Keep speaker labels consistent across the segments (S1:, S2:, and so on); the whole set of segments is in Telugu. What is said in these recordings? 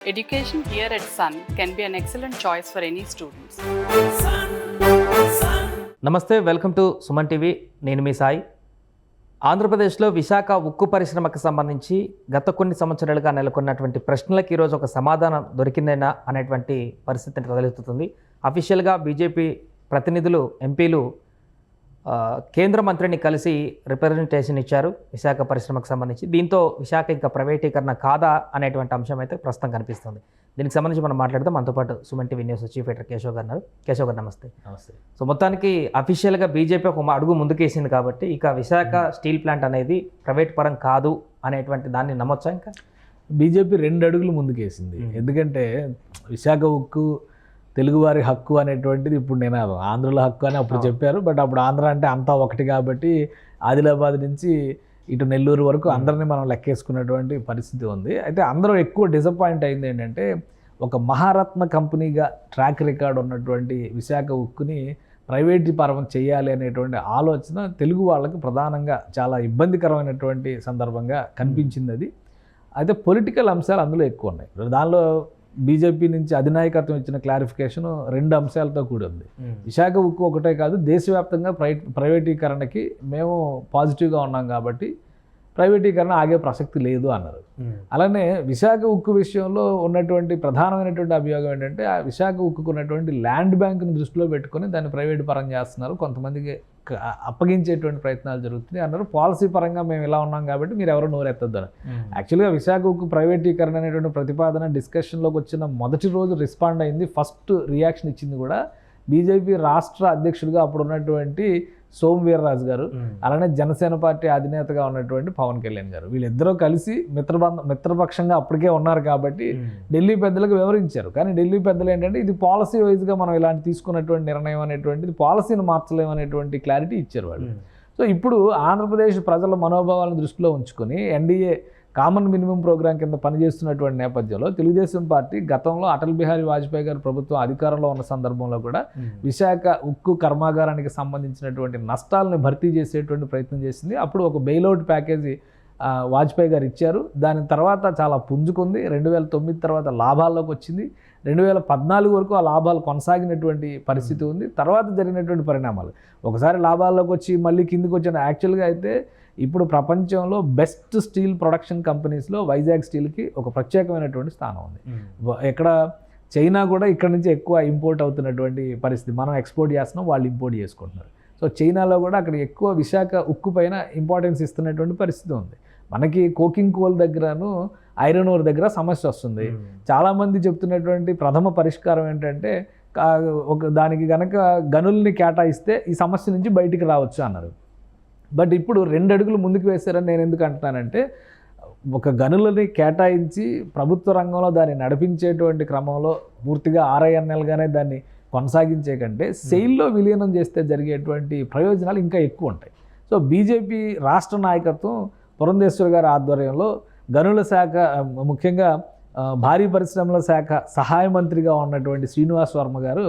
S1: Education here at Sun can be an excellent choice for any students.
S2: నమస్తే, వెల్కమ్ టు సుమన్ టీవీ. నేను మీ సాయి. ఆంధ్రప్రదేశ్లో విశాఖ ఉక్కు పరిశ్రమకు సంబంధించి గత కొన్ని సంవత్సరాలుగా నెలకొన్నటువంటి ప్రశ్నలకు ఈరోజు ఒక సమాధానం దొరికిందేనా అనేటువంటి పరిస్థితిని తలెత్తుతుంది. అఫీషియల్గా బీజేపీ ప్రతినిధులు, ఎంపీలు కేంద్ర మంత్రిని కలిసి రిప్రజెంటేషన్ ఇచ్చారు విశాఖ పరిశ్రమకు సంబంధించి. దీంతో విశాఖ ఇంకా ప్రైవేటీకరణ కాదా అనేటువంటి అంశం అయితే ప్రస్తుతం కనిపిస్తుంది. దీనికి సంబంధించి మనం మాట్లాడదాం. మనతో పాటు Suman TV news chief editor Keshav గారు ఉన్నారు. కేశవ్ గారు నమస్తే.
S3: నమస్తే.
S2: సో మొత్తానికి అఫీషియల్గా బీజేపీ ఒక అడుగు ముందుకేసింది కాబట్టి ఇక విశాఖ స్టీల్ ప్లాంట్ అనేది ప్రైవేట్ పరం కాదు అనేటువంటి దాన్ని నమ్మొచ్చా? ఇంకా
S3: బీజేపీ 2 అడుగులు ముందుకేసింది. ఎందుకంటే విశాఖ ఉక్కు తెలుగువారి హక్కు అనేటువంటిది ఇప్పుడు నేను ఆంధ్రలో హక్కు అని అప్పుడు చెప్పారు. బట్ అప్పుడు ఆంధ్ర అంటే అంతా ఒకటి కాబట్టి ఆదిలాబాద్ నుంచి ఇటు నెల్లూరు వరకు అందరినీ మనం లెక్కేసుకున్నటువంటి పరిస్థితి ఉంది. అయితే అందరూ ఎక్కువ డిసప్పాయింట్ అయింది ఏంటంటే, ఒక మహారత్న కంపెనీగా ట్రాక్ రికార్డ్ ఉన్నటువంటి విశాఖ ఉక్కుని ప్రైవేటీకరణ చేయాలి అనేటువంటి ఆలోచన తెలుగు వాళ్ళకి ప్రధానంగా చాలా ఇబ్బందికరమైనటువంటి సందర్భంగా కనిపించింది. అది అయితే పొలిటికల్ అంశాలు అందులో ఎక్కువ ఉన్నాయి. దానిలో బీజేపీ నుంచి అధినాయకత్వం ఇచ్చిన క్లారిఫికేషన్ 2 అంశాలతో కూడి ఉంది. విశాఖ ఉక్కు ఒకటే కాదు, దేశవ్యాప్తంగా ప్రైవేటీకరణకి మేము పాజిటివ్గా ఉన్నాం కాబట్టి ప్రైవేటీకరణ ఆగే ప్రసక్తి లేదు అన్నారు. అలానే విశాఖ ఉక్కు విషయంలో ఉన్నటువంటి ప్రధానమైనటువంటి అభియోగం ఏంటంటే, ఆ విశాఖ ఉక్కుకు ఉన్నటువంటి ల్యాండ్ బ్యాంక్ని దృష్టిలో పెట్టుకొని దాన్ని ప్రైవేట్ పరం చేస్తున్నారు, కొంతమందికి అప్పగించేటువంటి ప్రయత్నాలు జరుగుతున్నాయి అన్నారు. పాలసీ పరంగా మేము ఇలా ఉన్నాం కాబట్టి మీరు ఎవరో నోరెత్తద్దని. యాక్చువల్గా విశాఖ ఉక్కు ప్రైవేటీకరణ అనేటువంటి ప్రతిపాదన డిస్కషన్లోకి వచ్చిన మొదటి రోజు రెస్పాండ్ అయింది, ఫస్ట్ రియాక్షన్ ఇచ్చింది కూడా బీజేపీ రాష్ట్ర అధ్యక్షుడిగా అప్పుడు ఉన్నటువంటి సోము వీర్రాజు గారు, అలానే జనసేన పార్టీ అధినేతగా ఉన్నటువంటి పవన్ కళ్యాణ్ గారు. వీళ్ళిద్దరూ కలిసి మిత్రపక్షంగా అప్పటికే ఉన్నారు కాబట్టి ఢిల్లీ పెద్దలకు వివరించారు. కానీ ఢిల్లీ పెద్దలు ఏంటంటే, ఇది పాలసీ వైజ్గా మనం ఇలాంటి తీసుకున్నటువంటి నిర్ణయం అనేటువంటిది పాలసీని మార్చలేము అనేటువంటి క్లారిటీ ఇచ్చారు వాళ్ళు. సో ఇప్పుడు ఆంధ్రప్రదేశ్ ప్రజల మనోభావాలను దృష్టిలో ఉంచుకొని ఎన్డీఏ కామన్ మినిమం ప్రోగ్రాం కింద పనిచేస్తున్నటువంటి నేపథ్యంలో తెలుగుదేశం పార్టీ గతంలో అటల్ బిహారీ వాజ్పేయి గారి ప్రభుత్వం అధికారంలో ఉన్న సందర్భంలో కూడా విశాఖ ఉక్కు కర్మాగారానికి సంబంధించినటువంటి నష్టాలను భర్తీ చేసేటువంటి ప్రయత్నం చేసింది. అప్పుడు ఒక బెయిల్అవుట్ ప్యాకేజీ వాజ్పేయి గారు ఇచ్చారు. దాని తర్వాత చాలా పుంజుకుంది. 2009 తర్వాత లాభాల్లోకి వచ్చింది. 2014 వరకు ఆ లాభాలు కొనసాగినటువంటి పరిస్థితి ఉంది. తర్వాత జరిగినటువంటి పరిణామాలు, ఒకసారి లాభాల్లోకి వచ్చి మళ్ళీ కిందికి వచ్చిన. యాక్చువల్గా అయితే ఇప్పుడు ప్రపంచంలో బెస్ట్ స్టీల్ ప్రొడక్షన్ కంపెనీస్లో వైజాగ్ స్టీల్కి ఒక ప్రత్యేకమైనటువంటి స్థానం ఉంది. ఎక్కడ చైనా కూడా ఇక్కడ నుంచి ఎక్కువ ఇంపోర్ట్ అవుతున్నటువంటి పరిస్థితి. మనం ఎక్స్పోర్ట్ చేస్తున్నాం, వాళ్ళు ఇంపోర్ట్ చేసుకుంటున్నారు. సో చైనాలో కూడా అక్కడ ఎక్కువ విశాఖ ఉక్కు పైన ఇంపార్టెన్స్ ఇస్తున్నటువంటి పరిస్థితి ఉంది. మనకి కోకింగ్ కోల్ దగ్గరను ఐరన్ ఓర్ దగ్గర సమస్య వస్తుంది. చాలామంది చెప్తున్నటువంటి ప్రథమ పరిష్కారం ఏంటంటే, దానికి కనుక గనుల్ని కేటాయిస్తే ఈ సమస్య నుంచి బయటికి రావచ్చు అన్నారు. బట్ ఇప్పుడు 2 అడుగులు ముందుకు వేశారని నేను ఎందుకు అంటున్నానంటే, ఒక గనులని కేటాయించి ప్రభుత్వ రంగంలో దాన్ని నడిపించేటువంటి క్రమంలో పూర్తిగా ఆర్ఐఎన్ఎల్గానే దాన్ని కొనసాగించే కంటే సెయిల్లో విలీనం చేస్తే జరిగేటువంటి ప్రయోజనాలు ఇంకా ఎక్కువ ఉంటాయి. సో బీజేపీ రాష్ట్ర నాయకత్వం పురంధేశ్వర్ గారి ఆధ్వర్యంలో గనుల శాఖ, ముఖ్యంగా భారీ పరిశ్రమల శాఖ సహాయ మంత్రిగా ఉన్నటువంటి శ్రీనివాస్ వర్మ గారు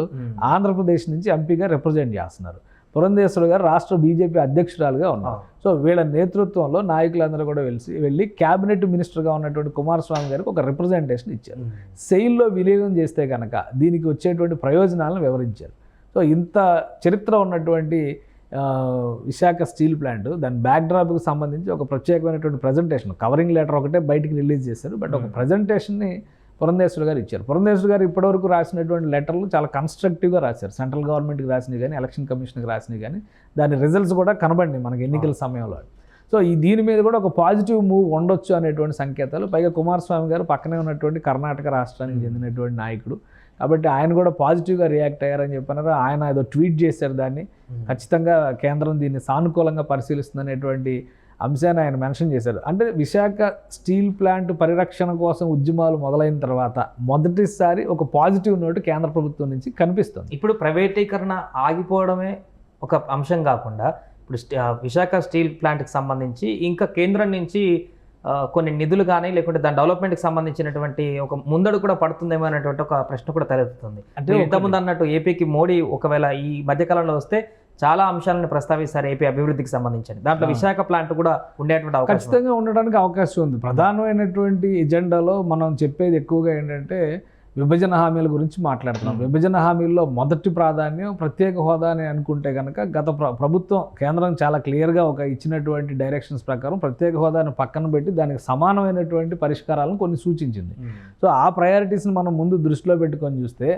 S3: ఆంధ్రప్రదేశ్ నుంచి ఎంపీగా రిప్రజెంట్ చేస్తున్నారు. పురంధేశ్వర్ గారు రాష్ట్ర బీజేపీ అధ్యక్షురాలుగా ఉన్నారు. సో వీళ్ళ నేతృత్వంలో నాయకులందరూ కూడా వెళ్ళి క్యాబినెట్ మినిస్టర్గా ఉన్నటువంటి కుమారస్వామి గారికి ఒక రిప్రజెంటేషన్ ఇచ్చారు. సెయిల్లో విలీనం చేస్తే కనుక దీనికి వచ్చేటువంటి ప్రయోజనాలను వివరించారు. సో ఇంత చరిత్ర ఉన్నటువంటి విశాఖ స్టీల్ ప్లాంట్, దాని బ్యాక్డ్రాప్కి సంబంధించి ఒక ప్రత్యేకమైనటువంటి ప్రజెంటేషన్, కవరింగ్ లెటర్ ఒకటే బయటికి రిలీజ్ చేశారు. బట్ ఒక ప్రజెంటేషన్ని పురంధేశ్వర్ గారు ఇచ్చారు. పురంధేశ్వర్ గారు ఇప్పటివరకు రాసినటువంటి లెటర్లు చాలా కన్స్ట్రక్టివ్గా రాశారు. సెంట్రల్ గవర్నమెంట్కి రాసినవి కానీ, ఎలక్షన్ కమిషన్కి రాసినవి కానీ, దాని రిజల్ట్స్ కూడా కనబడినాయి మనకి ఎన్నికల సమయంలో. సో దీని మీద కూడా ఒక పాజిటివ్ మూవ్ ఉండొచ్చు అనేటువంటి సంకేతాలు. పైగా కుమారస్వామి గారు పక్కనే ఉన్నటువంటి కర్ణాటక రాష్ట్రానికి చెందినటువంటి నాయకుడు కాబట్టి ఆయన కూడా పాజిటివ్గా రియాక్ట్ అయ్యారని చెప్పన్నారు. ఆయన ఏదో ట్వీట్ చేశారు, దాన్ని ఖచ్చితంగా కేంద్రం దీన్ని సానుకూలంగా పరిశీలిస్తుంది అనేటువంటి అంశాన్ని ఆయన మెన్షన్ చేశారు. అంటే విశాఖ స్టీల్ ప్లాంట్ పరిరక్షణ కోసం ఉద్యమాలు మొదలైన తర్వాత మొదటిసారి ఒక పాజిటివ్ నోట్ కేంద్ర ప్రభుత్వం నుంచి కనిపిస్తుంది.
S2: ఇప్పుడు ప్రైవేటీకరణ ఆగిపోవడమే ఒక అంశం కాకుండా, ఇప్పుడు విశాఖ స్టీల్ ప్లాంట్కి సంబంధించి ఇంకా కేంద్రం నుంచి కొన్ని నిధులు కానీ, లేకుంటే దాని డెవలప్మెంట్కి సంబంధించినటువంటి ఒక ముందడు కూడా పడుతుందేమో అనేటువంటి ఒక ప్రశ్న కూడా తలెత్తుతుంది. అంటే ఇంతకుముందు అన్నట్టు ఏపీకి మోడీ ఒకవేళ ఈ మధ్యకాలంలో వస్తే చాలా అంశాలను ప్రస్తావిస్తారు ఏపీ అభివృద్ధికి సంబంధించి. దాంట్లో విశాఖ ప్లాంట్ కూడా ఉండేటువంటి అవకాశం
S3: ఖచ్చితంగా ఉండడానికి అవకాశం ఉంది. ప్రధానమైనటువంటి ఎజెండాలో మనం చెప్పేది ఎక్కువగా ఏంటంటే విభజన హామీల గురించి మాట్లాడుతున్నాం. విభజన హామీల్లో మొదటి ప్రాధాన్యం ప్రత్యేక హోదా అని అనుకుంటే కనుక గత ప్రభుత్వం కేంద్రం చాలా క్లియర్గా ఒక ఇచ్చినటువంటి డైరెక్షన్స్ ప్రకారం ప్రత్యేక హోదాను పక్కన పెట్టి దానికి సమానమైనటువంటి పరిష్కారాలను కొన్ని సూచించింది. సో ఆ ప్రయారిటీస్ని మనం ముందు దృష్టిలో పెట్టుకొని చూస్తే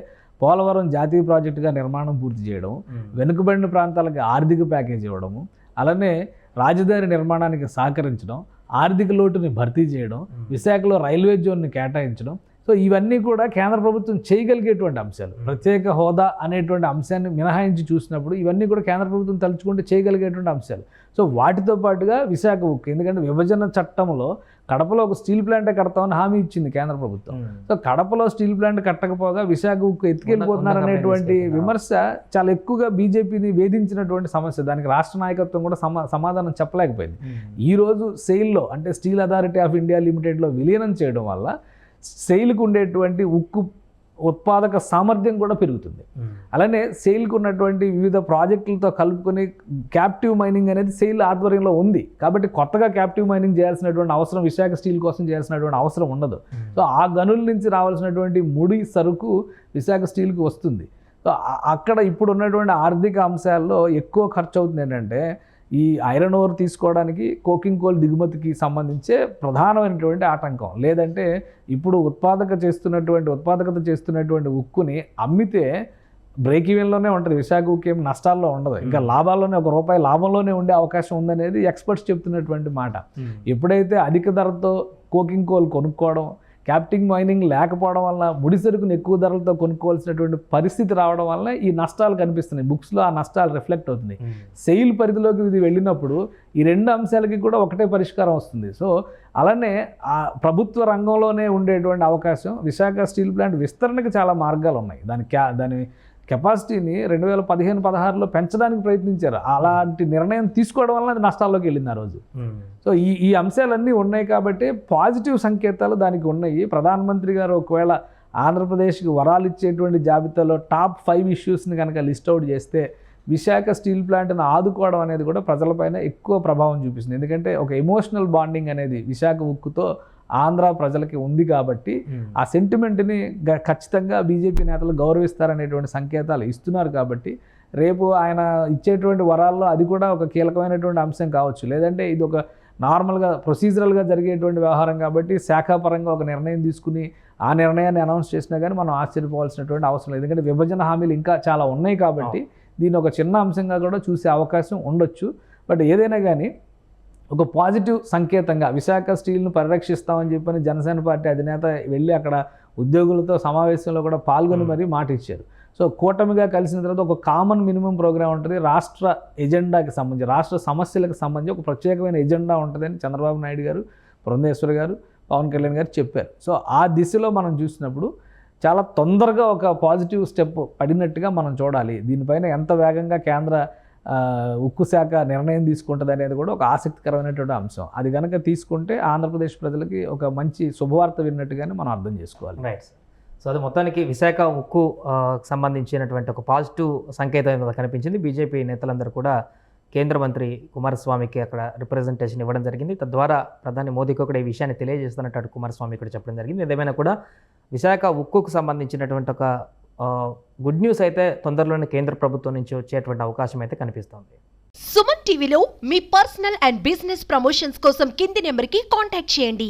S3: పోలవరం జాతీయ ప్రాజెక్టుగా నిర్మాణం పూర్తి చేయడం, వెనుకబడిన ప్రాంతాలకి ఆర్థిక ప్యాకేజ్ ఇవ్వడము, అలానే రాజధాని నిర్మాణానికి సహకరించడం, ఆర్థిక లోటుని భర్తీ చేయడం, విశాఖలో రైల్వే జోన్ని కేటాయించడం. సో ఇవన్నీ కూడా కేంద్ర ప్రభుత్వం చేయగలిగేటువంటి అంశాలు. ప్రత్యేక హోదా అనేటువంటి అంశాన్ని మినహాయించి చూసినప్పుడు ఇవన్నీ కూడా కేంద్ర ప్రభుత్వం తలుచుకుంటే చేయగలిగేటువంటి అంశాలు. సో వాటితో పాటుగా విశాఖ ఉక్కు, ఎందుకంటే విభజన చట్టంలో కడపలో ఒక స్టీల్ ప్లాంటే కడతామని హామీ ఇచ్చింది కేంద్ర ప్రభుత్వం. సో కడపలో స్టీల్ ప్లాంట్ కట్టకపోగా విశాఖ ఉక్కు ఎత్తుకెళ్ళిపోతున్నారు అనేటువంటి విమర్శ చాలా ఎక్కువగా బీజేపీని వేధించినటువంటి సమస్య. దానికి రాష్ట్ర నాయకత్వం కూడా సమాధానం చెప్పలేకపోయింది. ఈరోజు సెయిల్లో అంటే స్టీల్ అథారిటీ ఆఫ్ ఇండియా లిమిటెడ్లో విలీనం చేయడం వల్ల సెయిల్కు ఉండేటువంటి ఉక్కు ఉత్పాదక సామర్థ్యం కూడా పెరుగుతుంది. అలానే సెయిల్కు ఉన్నటువంటి వివిధ ప్రాజెక్టులతో కలుపుకొని క్యాప్టివ్ మైనింగ్ అనేది సెయిల్ ఆధ్వర్యంలో ఉంది. కాబట్టి కొత్తగా క్యాప్టివ్ మైనింగ్ చేయాల్సినటువంటి అవసరం విశాఖ స్టీల్ కోసం చేయాల్సినటువంటి అవసరం ఉండదు. సో ఆ గనుల నుంచి రావాల్సినటువంటి ముడి సరుకు విశాఖ స్టీల్కి వస్తుంది. సో అక్కడ ఇప్పుడు ఉన్నటువంటి ఆర్థిక అంశాల్లో ఎక్కువ ఖర్చు అవుతుంది ఏంటంటే ఈ ఐరన్ ఓర్ తీసుకోవడానికి కోకింగ్ కోల్ దిగుమతికి సంబంధించే ప్రధానమైనటువంటి ఆటంకం. లేదంటే ఇప్పుడు ఉత్పాదకత చేస్తున్నటువంటి ఉక్కుని అమ్మితే బ్రేక్ ఈవెన్లోనే ఉంటుంది. విశాఖ ఉక్కు ఏం నష్టాల్లో ఉండదు, ఇంకా లాభాల్లోనే ₹1 లాభంలోనే ఉండే అవకాశం ఉందనేది ఎక్స్పర్ట్స్ చెప్తున్నటువంటి మాట. ఎప్పుడైతే అధిక ధరతో కోకింగ్ కోల్ కొనుక్కోవడం, క్యాప్టింగ్ మైనింగ్ లేకపోవడం వల్ల ముడి సరుకుని ఎక్కువ ధరలతో కొనుక్కోవాల్సినటువంటి పరిస్థితి రావడం వల్ల ఈ నష్టాలు కనిపిస్తున్నాయి. బుక్స్లో ఆ నష్టాలు రిఫ్లెక్ట్ అవుతుంది. సెయిల్ పరిధిలోకి ఇది వెళ్ళినప్పుడు ఈ రెండు అంశాలకి కూడా ఒకటే పరిష్కారం వస్తుంది. సో అలానే ఆ ప్రభుత్వ రంగంలోనే ఉండేటువంటి అవకాశం విశాఖ స్టీల్ ప్లాంట్ విస్తరణకి చాలా మార్గాలు ఉన్నాయి. దాని కెపాసిటీని 2015-16లో పెంచడానికి ప్రయత్నించారు. అలాంటి నిర్ణయం తీసుకోవడం వల్ల అది నష్టాల్లోకి వెళ్ళింది ఆ రోజు. సో ఈ అంశాలన్నీ ఉన్నాయి కాబట్టి పాజిటివ్ సంకేతాలు దానికి ఉన్నాయి. ప్రధానమంత్రి గారు ఒకవేళ ఆంధ్రప్రదేశ్కి వరాలు ఇచ్చేటువంటి జాబితాలో టాప్ 5 ఇష్యూస్ని కనుక లిస్ట్ అవుట్ చేస్తే విశాఖ స్టీల్ ప్లాంట్ను ఆదుకోవడం అనేది కూడా ప్రజలపైన ఎక్కువ ప్రభావం చూపిస్తుంది. ఎందుకంటే ఒక ఎమోషనల్ బాండింగ్ అనేది విశాఖ ఉక్కుతో ఆంధ్ర ప్రజలకి ఉంది కాబట్టి ఆ సెంటిమెంట్ని ఖచ్చితంగా బీజేపీ నేతలు గౌరవిస్తారనేటువంటి సంకేతాలు ఇస్తున్నారు. కాబట్టి రేపు ఆయన ఇచ్చేటువంటి వరాల్లో అది కూడా ఒక కీలకమైనటువంటి అంశం కావచ్చు. లేదంటే ఇది ఒక నార్మల్గా ప్రొసీజరల్గా జరిగేటువంటి వ్యవహారం కాబట్టి శాఖాపరంగా ఒక నిర్ణయం తీసుకుని ఆ నిర్ణయాన్ని అనౌన్స్ చేసినా కానీ మనం ఆశ్చర్యపోవాల్సినటువంటి అవసరం లేదు. ఎందుకంటే విభజన హామీలు ఇంకా చాలా ఉన్నాయి కాబట్టి దీన్ని ఒక చిన్న అంశంగా కూడా చూసే అవకాశం ఉండొచ్చు. బట్ ఏదైనా కానీ ఒక పాజిటివ్ సంకేతంగా విశాఖ స్టీల్ను పరిరక్షిస్తామని చెప్పని జనసేన పార్టీ అధినేత వెళ్ళి అక్కడ ఉద్యోగులతో సమావేశంలో కూడా పాల్గొని మరీ మాట ఇచ్చారు. సో కూటమిగా కలిసిన తర్వాత ఒక కామన్ మినిమం ప్రోగ్రామ్ ఉంటుంది. రాష్ట్ర ఎజెండాకి సంబంధించి, రాష్ట్ర సమస్యలకు సంబంధించి ఒక ప్రత్యేకమైన ఎజెండా ఉంటుందని చంద్రబాబు నాయుడు గారు, పురంధేశ్వరి గారు, పవన్ కళ్యాణ్ గారు చెప్పారు. సో ఆ దిశలో మనం చూసినప్పుడు చాలా తొందరగా ఒక పాజిటివ్ స్టెప్ పడినట్టుగా మనం చూడాలి. దీనిపైన ఎంత వేగంగా కేంద్ర ఉక్కు శాఖ నిర్ణయం తీసుకుంటుంది అనేది కూడా ఒక ఆసక్తికరమైనటువంటి అంశం. అది కనుక తీసుకుంటే ఆంధ్రప్రదేశ్ ప్రజలకి ఒక మంచి శుభవార్త విన్నట్టుగానే మనం అర్థం చేసుకోవాలి.
S2: రైట్. సో అది మొత్తానికి విశాఖ ఉక్కు సంబంధించినటువంటి ఒక పాజిటివ్ సంకేతం కనిపించింది. బీజేపీ నేతలందరూ కూడా కేంద్ర మంత్రి కుమారస్వామికి అక్కడ రిప్రజెంటేషన్ ఇవ్వడం జరిగింది. తద్వారా ప్రధాని మోదీకి కూడా ఈ విషయాన్ని తెలియజేస్తున్నట్టు కుమారస్వామి కూడా చెప్పడం జరిగింది. ఏదేమైనా కూడా విశాఖ ఉక్కుకు సంబంధించినటువంటి ఒక గుడ్ న్యూస్ అయితే తొందరలోనే కేంద్ర ప్రభుత్వం నుంచి వచ్చేటువంటి అవకాశం అయితే కనిపిస్తోంది.
S4: సుమన్ టీవీలో మీ పర్సనల్ అండ్ బిజినెస్ ప్రమోషన్స్ కోసం కింది నెంబర్కి కాంటాక్ట్ చేయండి.